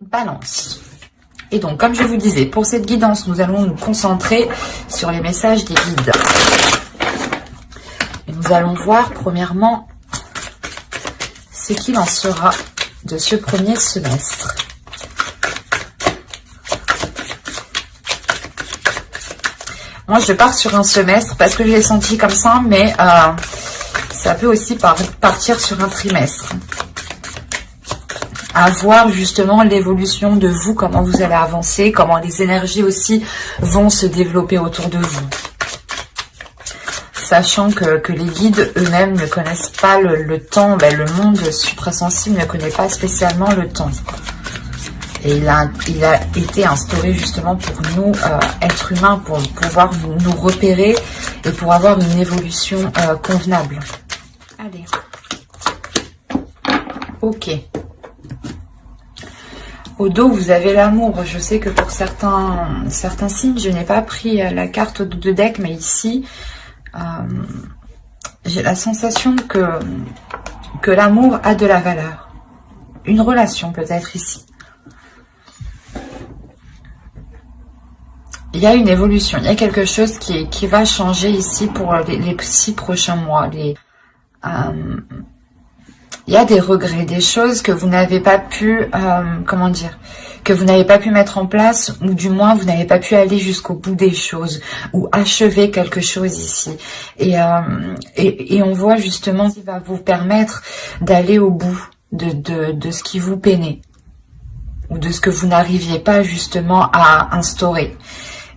Balance. Et donc, comme je vous disais, pour cette guidance, nous allons nous concentrer sur les messages des guides. Et nous allons voir, premièrement, ce qu'il en sera de ce premier semestre. Moi, je pars sur un semestre parce que je l'ai senti comme ça, mais ça peut aussi partir sur un trimestre. À voir justement l'évolution de vous, comment vous allez avancer, comment les énergies aussi vont se développer autour de vous. Sachant que les guides eux-mêmes ne connaissent pas le temps, le monde suprasensible ne connaît pas spécialement le temps. Et il a été instauré justement pour nous, êtres humains, pour pouvoir nous repérer et pour avoir une évolution convenable. Allez. Ok. Au dos, vous avez l'amour. Je sais que pour certains signes, je n'ai pas pris la carte de deck, mais ici, j'ai la sensation que l'amour a de la valeur. Une relation peut-être ici. Il y a une évolution, il y a quelque chose qui va changer ici pour les 6 prochains mois. Il y a des regrets, des choses que vous n'avez pas pu, comment dire, que vous n'avez pas pu mettre en place, ou du moins vous n'avez pas pu aller jusqu'au bout des choses, ou achever quelque chose ici. Et on voit justement ce qui va vous permettre d'aller au bout de ce qui vous peinait, ou de ce que vous n'arriviez pas justement à instaurer.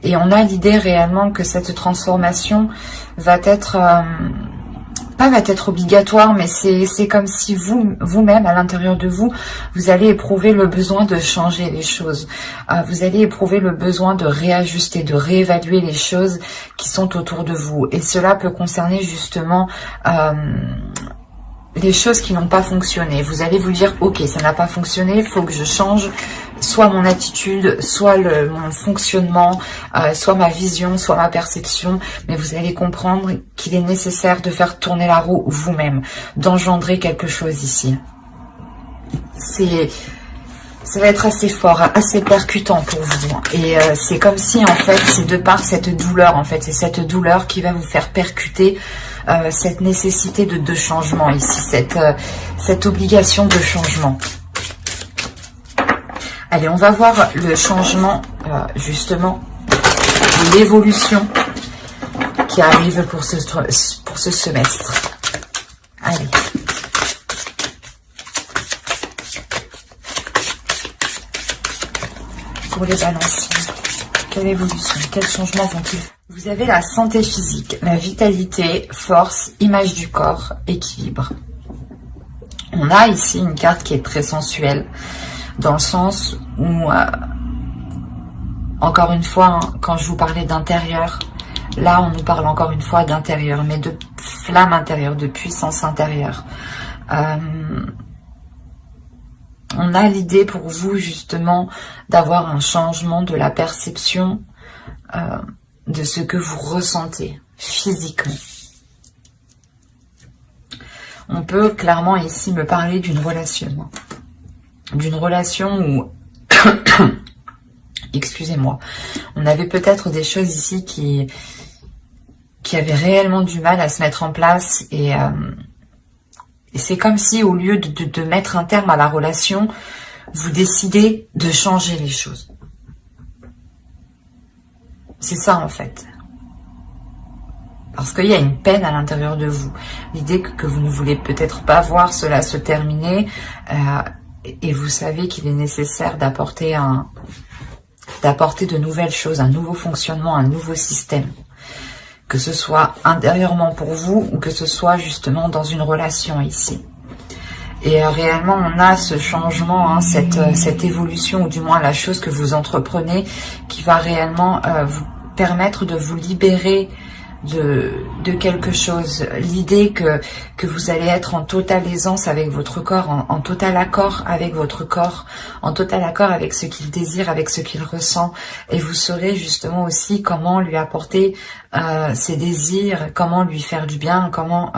Et on a l'idée réellement que cette transformation va être, pas va être obligatoire, mais c'est comme si vous-même, à l'intérieur de vous, vous allez éprouver le besoin de changer les choses. Vous allez éprouver le besoin de réajuster, de réévaluer les choses qui sont autour de vous. Et cela peut concerner justement les choses qui n'ont pas fonctionné. Vous allez vous dire, ok, ça n'a pas fonctionné, il faut que je change soit mon attitude, soit mon fonctionnement, soit ma vision, soit ma perception, mais vous allez comprendre qu'il est nécessaire de faire tourner la roue vous-même, d'engendrer quelque chose ici. Ça va être assez fort, assez percutant pour vous. Et c'est comme si, en fait, c'est de par cette douleur, en fait, c'est cette douleur qui va vous faire percuter cette nécessité de changement ici, cette obligation de changement. Allez, on va voir le changement, justement, l'évolution qui arrive pour ce semestre. Allez. Pour les balances, quelle évolution, quel changement vont-ils? Vous avez la santé physique, la vitalité, force, image du corps, équilibre. On a ici une carte qui est très sensuelle, dans le sens où, encore une fois, hein, quand je vous parlais d'intérieur, là on nous parle encore une fois d'intérieur, mais de flamme intérieure, de puissance intérieure. On a l'idée pour vous justement d'avoir un changement de la perception de ce que vous ressentez physiquement. On peut clairement ici me parler d'une relation. D'une relation où, excusez-moi, on avait peut-être des choses ici qui avaient réellement du mal à se mettre en place et c'est comme si au lieu de mettre un terme à la relation, vous décidez de changer les choses. C'est ça en fait. Parce qu'il y a une peine à l'intérieur de vous. L'idée que vous ne voulez peut-être pas voir cela se terminer et vous savez qu'il est nécessaire d'apporter de nouvelles choses, un nouveau fonctionnement, un nouveau système. Que ce soit intérieurement pour vous ou que ce soit justement dans une relation ici. Et réellement, on a ce changement, hein, cette évolution, ou du moins la chose que vous entreprenez, qui va réellement vous permettre de vous libérer de quelque chose. L'idée que vous allez être en totale aisance avec votre corps, en total accord avec votre corps, en total accord avec ce qu'il désire, avec ce qu'il ressent. Et vous saurez justement aussi comment lui apporter ses désirs, comment lui faire du bien, comment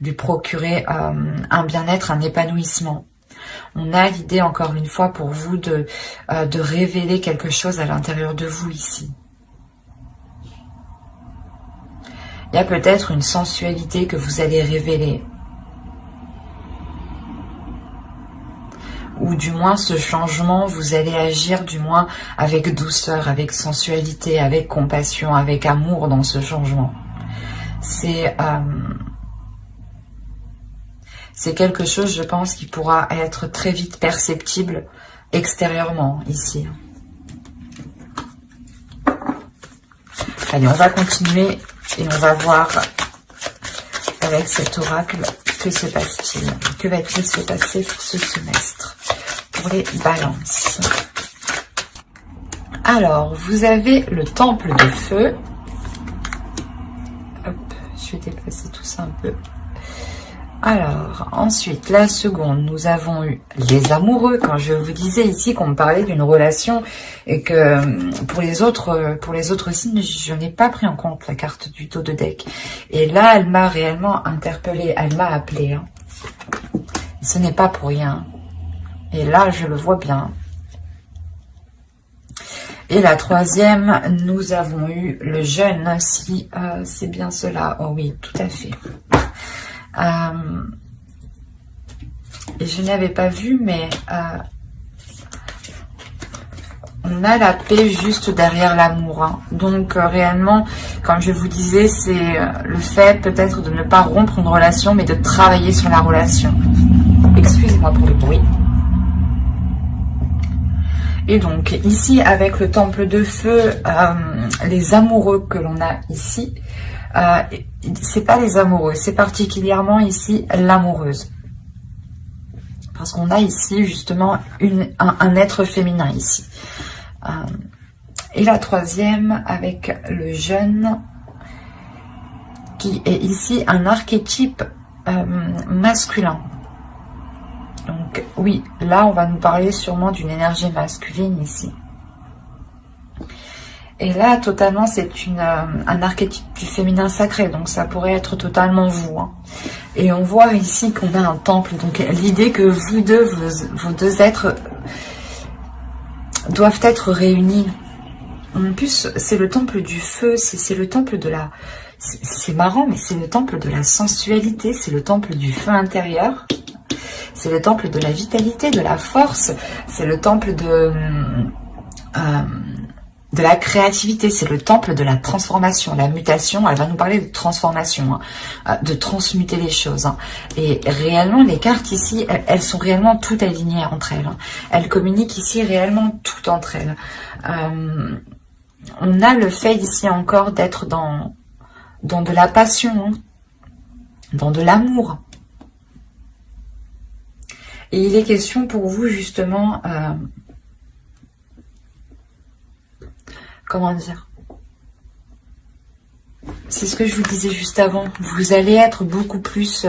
lui procurer un bien-être, un épanouissement. On a l'idée, encore une fois, pour vous de révéler quelque chose à l'intérieur de vous ici. Il y a peut-être une sensualité que vous allez révéler. Ou du moins ce changement, vous allez agir du moins avec douceur, avec sensualité, avec compassion, avec amour dans ce changement. C'est quelque chose, je pense, qui pourra être très vite perceptible extérieurement ici. Allez, on va continuer et on va voir avec cet oracle que se passe-t-il. Que va-t-il se passer pour ce semestre pour les balances? Alors, vous avez le temple de feu. Hop, je vais déplacer tout ça un peu. Alors, ensuite, la seconde, nous avons eu les amoureux. Quand je vous disais ici qu'on me parlait d'une relation et que pour les autres signes, je n'ai pas pris en compte la carte du dos de deck. Et là, elle m'a réellement interpellée, elle m'a appelée. Hein. Ce n'est pas pour rien. Et là, je le vois bien. Et la troisième, nous avons eu le jeûne, si c'est bien cela. Oh oui, tout à fait. Et je n'avais pas vu, mais on a la paix juste derrière l'amour. Hein. Donc réellement, comme je vous disais, c'est le fait peut-être de ne pas rompre une relation, mais de travailler sur la relation. Excusez-moi pour le bruit. Et donc ici, avec le temple de feu, les amoureux que l'on a ici, c'est pas les amoureux, c'est particulièrement ici l'amoureuse. Parce qu'on a ici justement un être féminin ici. Et la troisième avec le jeune, qui est ici un archétype masculin. Donc oui, là on va nous parler sûrement d'une énergie masculine ici. Et là, totalement, c'est un archétype du féminin sacré. Donc, ça pourrait être totalement vous. Hein. Et on voit ici qu'on a un temple. Donc, l'idée que vous deux, vos deux êtres doivent être réunis. En plus, c'est le temple du feu. C'est le temple de la... C'est marrant, mais c'est le temple de la sensualité. C'est le temple du feu intérieur. C'est le temple de la vitalité, de la force. C'est le temple de la créativité, c'est le temple de la transformation, la mutation. Elle va nous parler de transformation, hein, de transmuter les choses. Hein. Et réellement, les cartes ici, elles sont réellement toutes alignées entre elles. Hein. Elles communiquent ici réellement toutes entre elles. On a le fait ici encore d'être dans de la passion, hein, dans de l'amour. Et il est question pour vous justement... comment dire? C'est ce que je vous disais juste avant. Vous allez être beaucoup plus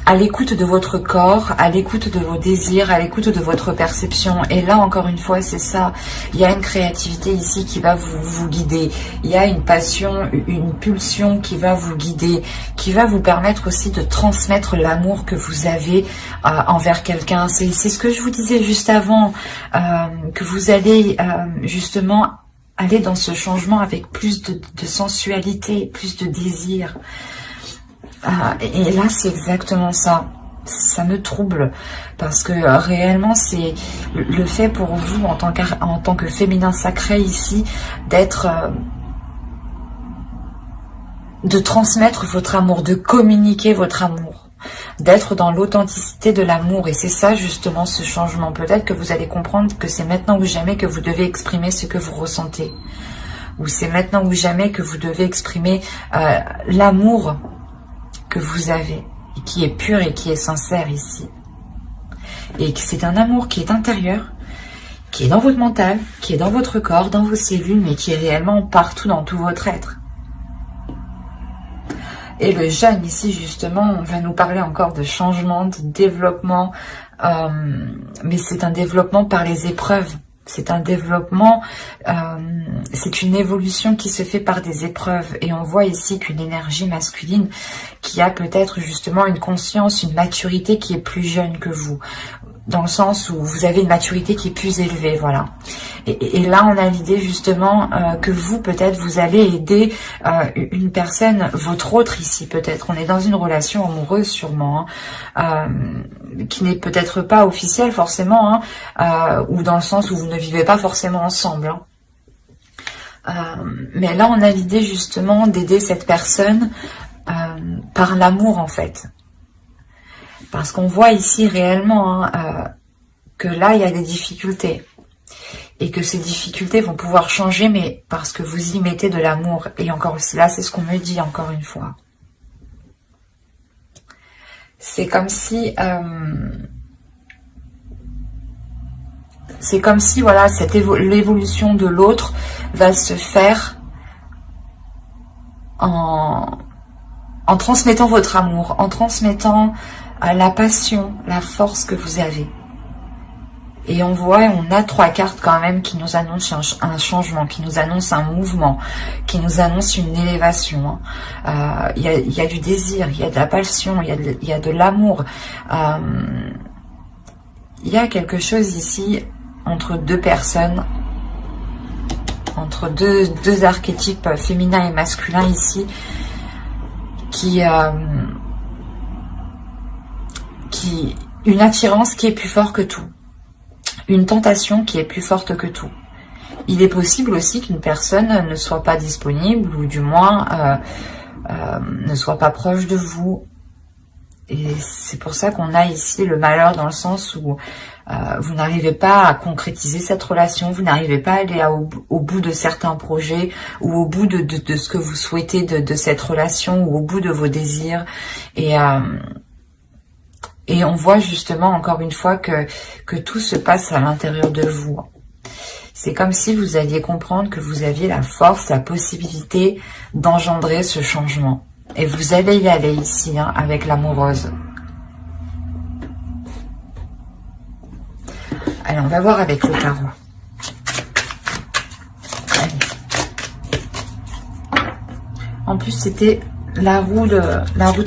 à l'écoute de votre corps, à l'écoute de vos désirs, à l'écoute de votre perception. Et là, encore une fois, c'est ça. Il y a une créativité ici qui va vous guider. Il y a une passion, une pulsion qui va vous guider, qui va vous permettre aussi de transmettre l'amour que vous avez envers quelqu'un. C'est ce que je vous disais juste avant, que vous allez justement aller dans ce changement avec plus de sensualité, plus de désir. Et là, c'est exactement ça. Ça me trouble parce que réellement, c'est le fait pour vous, en tant que féminin sacré ici, de transmettre votre amour, de communiquer votre amour, d'être dans l'authenticité de l'amour. Et c'est ça, justement, ce changement. Peut-être que vous allez comprendre que c'est maintenant ou jamais que vous devez exprimer ce que vous ressentez. Ou c'est maintenant ou jamais que vous devez exprimer l'amour que vous avez, et qui est pur et qui est sincère ici. Et que c'est un amour qui est intérieur, qui est dans votre mental, qui est dans votre corps, dans vos cellules, mais qui est réellement partout dans tout votre être. Et le jeûne ici, justement, on va nous parler encore de changement, de développement, mais c'est un développement par les épreuves. C'est un développement, c'est une évolution qui se fait par des épreuves. Et on voit ici qu'une énergie masculine qui a peut-être justement une conscience, une maturité qui est plus jeune que vous. Dans le sens où vous avez une maturité qui est plus élevée, voilà. Et là, on a l'idée justement que vous, peut-être, vous allez aider une personne, votre autre ici, peut-être. On est dans une relation amoureuse, sûrement, hein, qui n'est peut-être pas officielle, forcément, hein, ou dans le sens où vous ne vivez pas forcément ensemble. Hein. Mais là, on a l'idée justement d'aider cette personne par l'amour, en fait. Parce qu'on voit ici réellement hein, que là, il y a des difficultés. Et que ces difficultés vont pouvoir changer, mais parce que vous y mettez de l'amour. Et encore là, c'est ce qu'on me dit encore une fois. C'est comme si... voilà, l'évolution de l'autre va se faire en transmettant votre amour, en transmettant... la passion, la force que vous avez. Et on voit, on a 3 cartes quand même qui nous annoncent un changement, qui nous annoncent un mouvement, qui nous annoncent une élévation. Il y a du désir, il y a de la passion, il y a de l'amour. Il y a quelque chose ici entre 2 personnes, entre deux archétypes féminins et masculins ici, une attirance qui est plus forte que tout, une tentation qui est plus forte que tout. Il est possible aussi qu'une personne ne soit pas disponible ou du moins ne soit pas proche de vous. Et c'est pour ça qu'on a ici le malheur dans le sens où vous n'arrivez pas à concrétiser cette relation, vous n'arrivez pas à aller au bout de certains projets ou au bout de ce que vous souhaitez de cette relation ou au bout de vos désirs. Et on voit justement encore une fois que tout se passe à l'intérieur de vous. C'est comme si vous alliez comprendre que vous aviez la force, la possibilité d'engendrer ce changement. Et vous allez y aller ici, hein, avec l'amoureuse. Allez, on va voir avec le tarot. Allez. En plus, c'était la roue de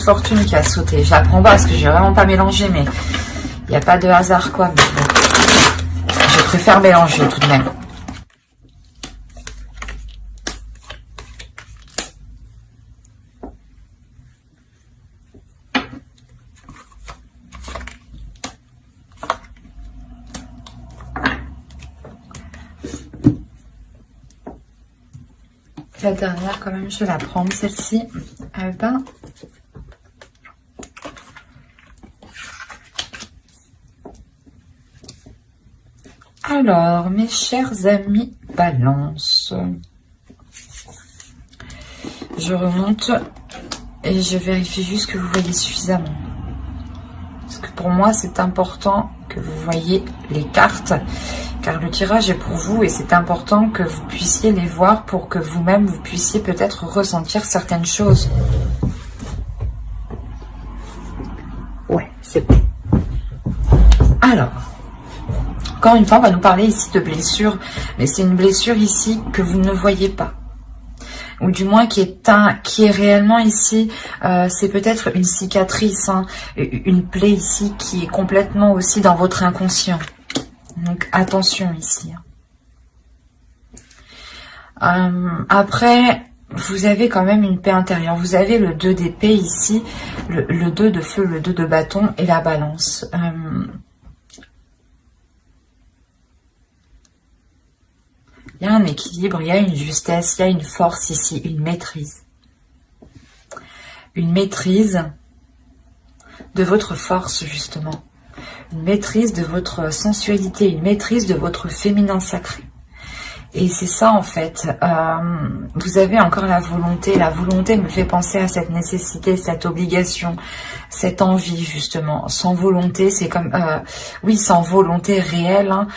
fortune qui a sauté. Je la prends pas parce que j'ai vraiment pas mélangé, mais il n'y a pas de hasard, quoi. Mais bon, je préfère mélanger tout de même. La dernière, quand même, je vais la prendre, celle-ci. Alors, mes chers amis Balance, je remonte et je vérifie juste que vous voyez suffisamment. Parce que pour moi, c'est important que vous voyez les cartes, car le tirage est pour vous et c'est important que vous puissiez les voir pour que vous-même, vous puissiez peut-être ressentir certaines choses. Ouais, c'est bon. Alors, encore une fois, on va nous parler ici de blessure, mais c'est une blessure ici que vous ne voyez pas. Ou du moins qui est réellement ici, c'est peut-être une cicatrice, hein, une plaie ici qui est complètement aussi dans votre inconscient. Donc attention ici. Après, vous avez quand même une paix intérieure. Vous avez le 2 d'épée ici, le 2 de feu, le 2 de bâton et la balance. Il y a un équilibre, il y a une justesse, il y a une force ici, une maîtrise. Une maîtrise de votre force, justement. Une maîtrise de votre sensualité, une maîtrise de votre féminin sacré. Et c'est ça, en fait. Vous avez encore la volonté. La volonté me fait penser à cette nécessité, cette obligation, cette envie, justement. Sans volonté, c'est comme... oui, sans volonté réelle, hein,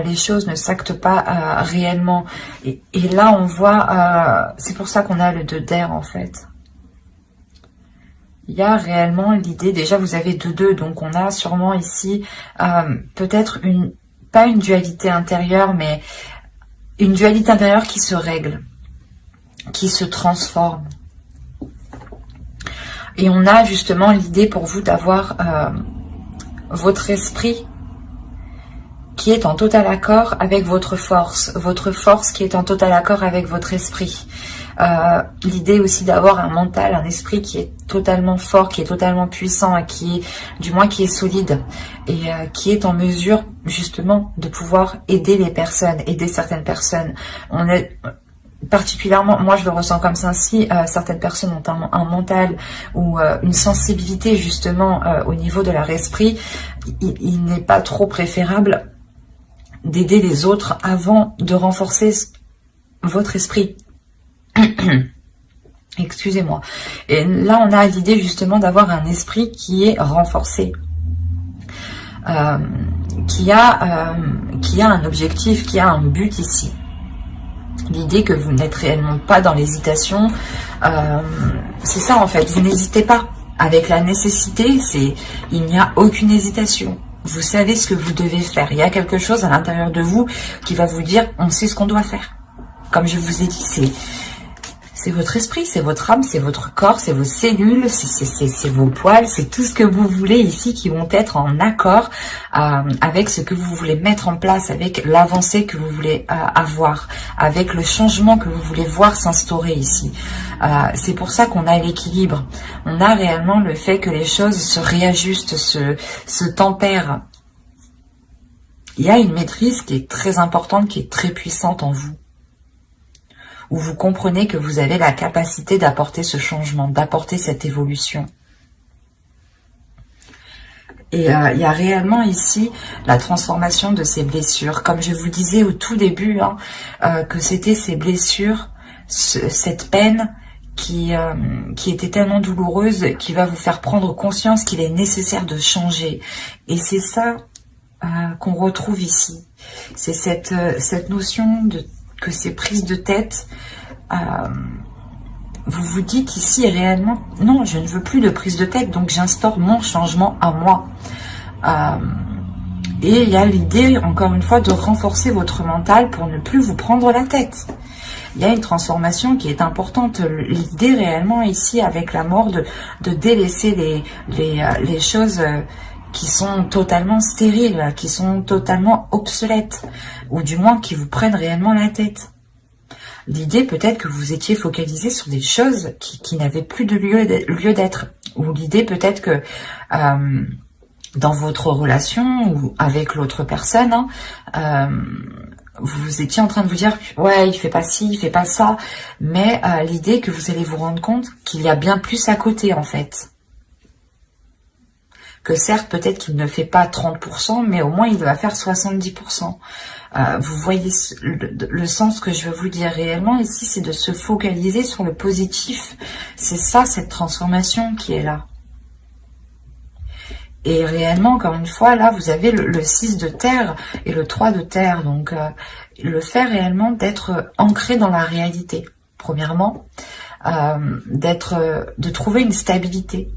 les choses ne s'actent pas réellement. Et là, on voit... c'est pour ça qu'on a le 2 d'air, en fait. Il y a réellement l'idée... Déjà, vous avez 2-2, donc on a sûrement ici peut-être une pas une dualité intérieure, mais une dualité intérieure qui se règle, qui se transforme. Et on a justement l'idée pour vous d'avoir votre esprit qui est en total accord avec votre force qui est en total accord avec votre esprit. L'idée aussi d'avoir un mental, un esprit qui est totalement fort, qui est totalement puissant, et qui est, du moins qui est solide, et qui est en mesure justement de pouvoir aider les personnes, aider certaines personnes. On est particulièrement, moi je le ressens comme ça, si certaines personnes ont un mental ou une sensibilité justement au niveau de leur esprit, il n'est pas trop préférable d'aider les autres avant de renforcer votre esprit. Excusez-moi. Et là, on a l'idée justement d'avoir un esprit qui est renforcé, qui a un objectif, qui a un but ici. L'idée que vous n'êtes réellement pas dans l'hésitation, c'est ça en fait. Vous n'hésitez pas. Avec la nécessité, il n'y a aucune hésitation. Vous savez ce que vous devez faire. Il y a quelque chose à l'intérieur de vous qui va vous dire, on sait ce qu'on doit faire. Comme je vous ai dit, c'est votre esprit, c'est votre âme, c'est votre corps, c'est vos cellules, c'est vos poils, c'est tout ce que vous voulez ici qui vont être en accord avec ce que vous voulez mettre en place, avec l'avancée que vous voulez avoir, avec le changement que vous voulez voir s'instaurer ici. C'est pour ça qu'on a l'équilibre. On a réellement le fait que les choses se réajustent, se tempèrent. Il y a une maîtrise qui est très importante, qui est très puissante en vous, où vous comprenez que vous avez la capacité d'apporter ce changement, d'apporter cette évolution. Et il y a réellement ici la transformation de ces blessures. Comme je vous disais au tout début, que c'était ces blessures, cette peine qui était tellement douloureuse, qui va vous faire prendre conscience qu'il est nécessaire de changer. Et c'est ça qu'on retrouve ici. C'est cette notion que ces prises de tête, vous vous dites ici réellement, non, je ne veux plus de prise de tête, donc j'instaure mon changement à moi. Et il y a l'idée, encore une fois, de renforcer votre mental pour ne plus vous prendre la tête. Il y a une transformation qui est importante. L'idée réellement ici, avec la mort, de délaisser les choses qui sont totalement stériles, qui sont totalement obsolètes, ou du moins qui vous prennent réellement la tête. L'idée peut-être que vous étiez focalisé sur des choses qui n'avaient plus de lieu d'être, ou l'idée peut-être que dans votre relation ou avec l'autre personne, vous étiez en train de vous dire « ouais, il fait pas ci, il fait pas ça », mais l'idée que vous allez vous rendre compte qu'il y a bien plus à côté en fait. Que certes, peut-être qu'il ne fait pas 30%, mais au moins il va faire 70%. Vous voyez le sens que je veux vous dire réellement ici, c'est de se focaliser sur le positif. C'est ça, cette transformation qui est là. Et réellement, encore une fois, là, vous avez le 6 de terre et le 3 de terre. Donc, le fait réellement d'être ancré dans la réalité, premièrement. De trouver une stabilité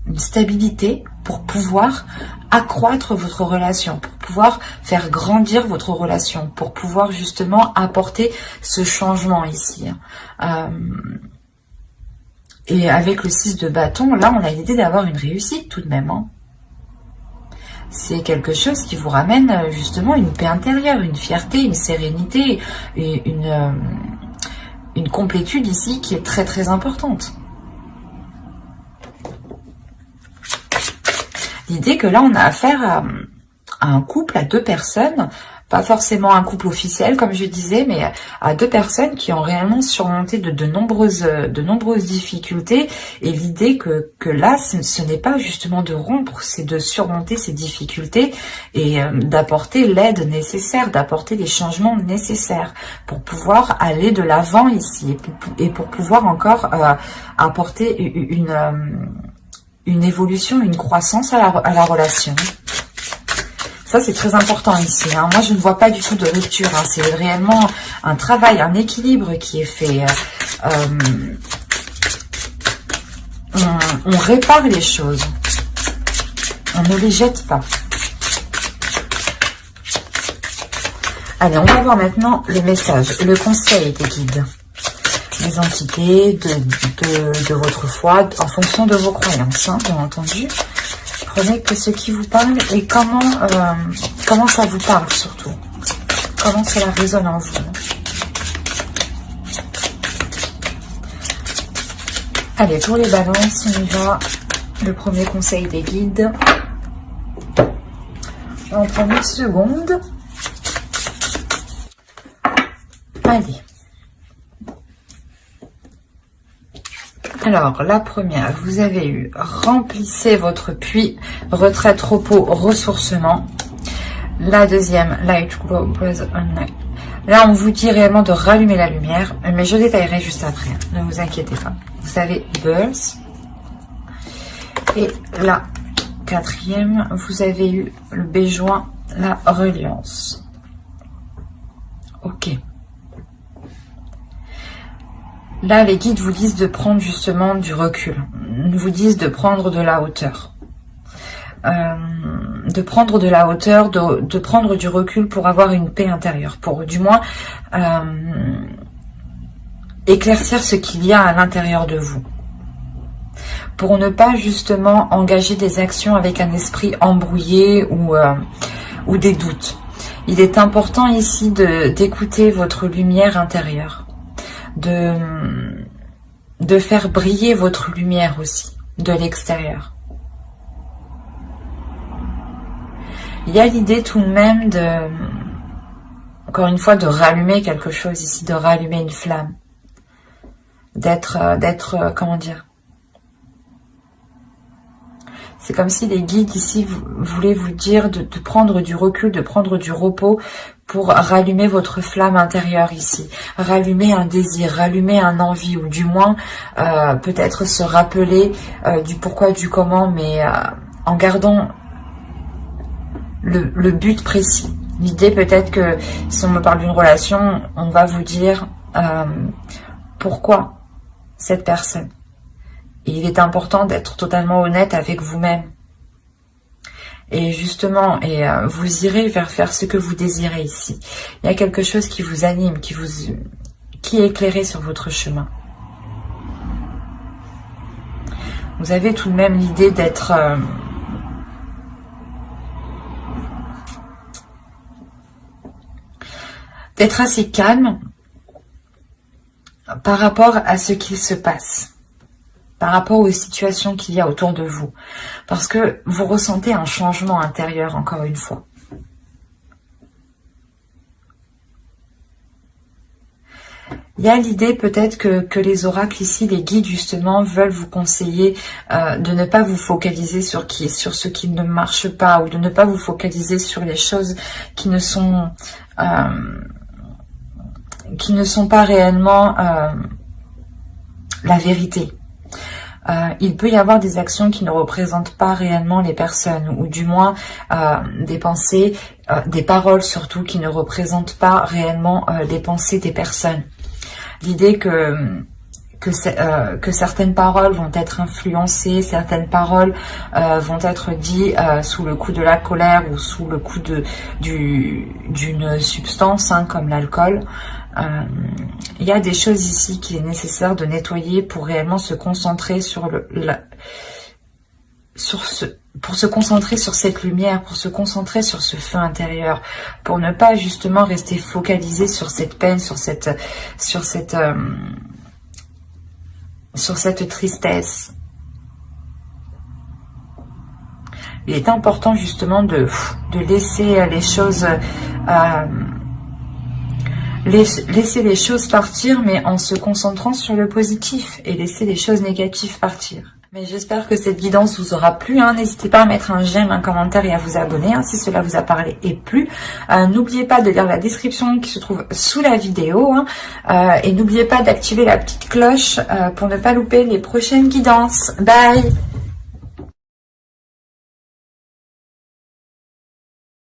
pour pouvoir accroître votre relation, pour pouvoir faire grandir votre relation, pour pouvoir justement apporter ce changement ici. Et avec le 6 de bâton, là on a l'idée d'avoir une réussite tout de même. C'est quelque chose qui vous ramène justement une paix intérieure, une fierté, une sérénité et une complétude ici qui est très très importante. L'idée que là on a affaire à un couple, à deux personnes, pas forcément un couple officiel comme je disais, mais à deux personnes qui ont réellement surmonté de nombreuses difficultés. Et l'idée que là ce n'est pas justement de rompre, c'est de surmonter ces difficultés et d'apporter l'aide nécessaire, d'apporter les changements nécessaires pour pouvoir aller de l'avant ici et pour pouvoir encore apporter une évolution, une croissance à la relation. Ça, c'est très important ici. Moi, je ne vois pas du tout de rupture. C'est réellement un travail, un équilibre qui est fait. On répare les choses. On ne les jette pas. Allez, on va voir maintenant le message, le conseil des guides. Les entités de votre foi, en fonction de vos croyances, hein, bien entendu. Prenez que ce qui vous parle et comment ça vous parle surtout. Comment cela résonne en vous. Allez, pour les balances, on y va. Le premier conseil des guides. On prend une seconde. Allez. Alors, la première, vous avez eu remplissez votre puits, retraite, repos, ressourcement. La deuxième, light glow, breathe on night. Là, on vous dit réellement de rallumer la lumière, mais je détaillerai juste après. Ne vous inquiétez pas. Vous avez birth. Et la quatrième, vous avez eu le béjoin, la reliance. Ok. Là, les guides vous disent de prendre justement du recul. Ils vous disent de prendre de la hauteur. De prendre de la hauteur, de prendre du recul pour avoir une paix intérieure. Pour du moins éclaircir ce qu'il y a à l'intérieur de vous. Pour ne pas justement engager des actions avec un esprit embrouillé ou des doutes. Il est important ici d'écouter votre lumière intérieure. De faire briller votre lumière aussi, de l'extérieur. Il y a l'idée tout de même encore une fois, de rallumer quelque chose ici, de rallumer une flamme. D'être, comment dire, c'est comme si les guides ici voulaient vous dire de prendre du recul, de prendre du repos pour rallumer votre flamme intérieure ici. Rallumer un désir, rallumer un envie, ou du moins peut-être se rappeler du pourquoi, du comment, mais en gardant le but précis. L'idée peut-être que si on me parle d'une relation, on va vous dire pourquoi cette personne. Et il est important d'être totalement honnête avec vous-même. Et justement, vous irez vers faire ce que vous désirez ici. Il y a quelque chose qui vous anime, qui est éclairé sur votre chemin. Vous avez tout de même l'idée d'être assez calme par rapport à ce qu'il se passe. Par rapport aux situations qu'il y a autour de vous. Parce que vous ressentez un changement intérieur, encore une fois. Il y a l'idée peut-être que les oracles ici, les guides justement, veulent vous conseiller de ne pas vous focaliser sur ce qui ne marche pas, ou de ne pas vous focaliser sur les choses qui ne sont pas réellement la vérité. Il peut y avoir des actions qui ne représentent pas réellement les personnes, ou du moins des pensées, des paroles surtout, qui ne représentent pas réellement les pensées des personnes. L'idée que certaines paroles vont être influencées, certaines paroles vont être dites sous le coup de la colère ou sous le coup d'une substance comme l'alcool. Il y a des choses ici qu'il est nécessaire de nettoyer pour réellement se concentrer pour se concentrer sur cette lumière, pour se concentrer sur ce feu intérieur, pour ne pas justement rester focalisé sur cette peine, sur cette tristesse. Il est important justement de laisser les choses laisser les choses partir, mais en se concentrant sur le positif, et laisser les choses négatives partir. Mais j'espère que cette guidance vous aura plu. N'hésitez pas à mettre un j'aime, un commentaire et à vous abonner si cela vous a parlé et plu. N'oubliez pas de lire la description qui se trouve sous la vidéo. Et n'oubliez pas d'activer la petite cloche pour ne pas louper les prochaines guidances. Bye!